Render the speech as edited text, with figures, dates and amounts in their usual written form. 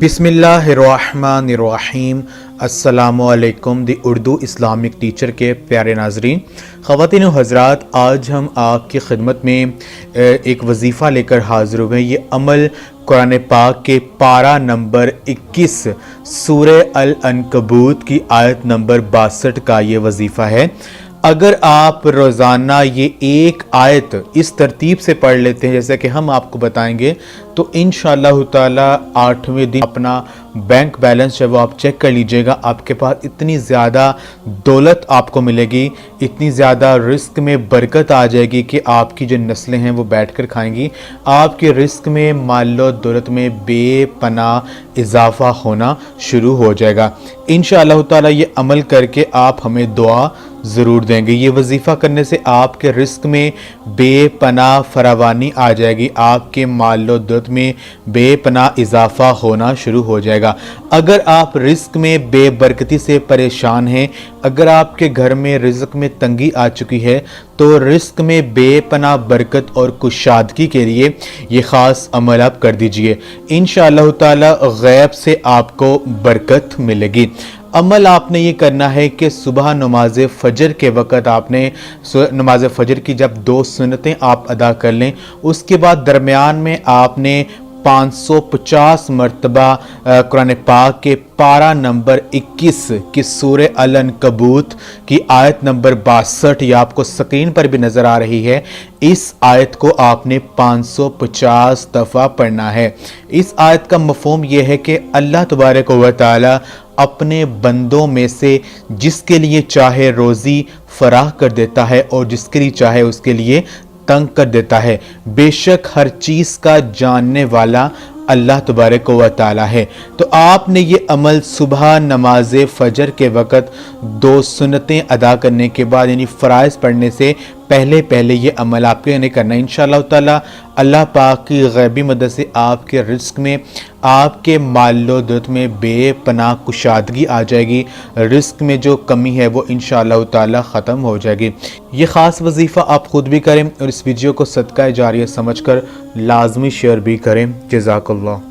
बिस्मिल्लाहिर्रहमानिर्रहीम। अस्सलामुअलैकुम। दी Urdu Islamic teacher के प्यारे नाजरीन, ख़वातीन व हज़रात, आज हम आपकी खिदमत में एक वजीफ़ा लेकर हाज़िर हुए हैं। ये अमल कुरान पाक के पारा नंबर 21 सूरह अल अनकबूत की आयत नंबर 62 का ये वजीफ़ा है। अगर आप रोज़ाना ये एक आयत इस तरतीब से पढ़ लेते हैं जैसे कि हम आपको बताएंगे, तो इंशाअल्लाह ताला 8वें दिन अपना बैंक बैलेंस है वो आप चेक कर लीजिएगा। आपके पास इतनी ज़्यादा दौलत आपको मिलेगी, इतनी ज़्यादा रिस्क में बरकत आ जाएगी कि आपकी जो नस्लें हैं वो बैठ कर खाएंगी। आपके रिस्क में, मालो दौलत में बेपनाह इजाफा होना शुरू हो जाएगा। इंशाअल्लाह ताला ये अमल करके आप हमें दुआ ज़रूर देंगे। ये वजीफ़ा करने से आपके रिस्क में बेपनाह फरावानी आ जाएगी, आपके मालो दौलत में बेपनाह इजाफा होना शुरू हो जाएगा। अगर आप रिस्क में बेबरकती से परेशान हैं, अगर आपके घर में रिज़्क़ में तंगी आ चुकी है, तो रिस्क में बेपनाह बरकत और कुशादगी के लिए ये ख़ास अमल आप कर दीजिए। इंशाअल्लाह ताला गैब से आपको बरकत मिलेगी। अमल आपने ये करना है कि सुबह नमाज फ़जर के वक़्त आपने नमाज फ़जर की जब 2 सुन्नतें आप अदा कर लें, उसके बाद दरमियान में आपने 550 मरतबा कुरान पाक के पारा नंबर 21 की सूरह अल अनकबूत की आयत नंबर 62, ये आपको स्क्रीन पर भी नज़र आ रही है, इस आयत को आपने 550 दफ़ा पढ़ना है। इस आयत का मफ़हूम यह है कि अल्लाह तबारक व तआला अपने बंदों में से जिसके लिए चाहे रोज़ी फराह कर देता है और जिसके लिए चाहे उसके लिए तंग कर देता है। बेशक हर चीज़ का जानने वाला अल्लाह तबारक व तआला है। तो आपने ये अमल सुबह नमाज फ़जर के वक़्त 2 सुन्नतें अदा करने के बाद, यानी फ़राइज़ पढ़ने से पहले पहले ये अमल आपके ने करना है। इंशाअल्लाह ताला अल्लाह पाक की गैबी मदद से आपके रिस्क में, आपके मालो दौलत में बेपनाह कुशादगी आ जाएगी। रिस्क में जो कमी है वो इंशाअल्लाह ताला ख़त्म हो जाएगी। ये ख़ास वजीफ़ा आप ख़ुद भी करें और इस वीडियो को सदका जारिया समझकर लाजमी शेयर भी करें। जज़ाकल्लाह।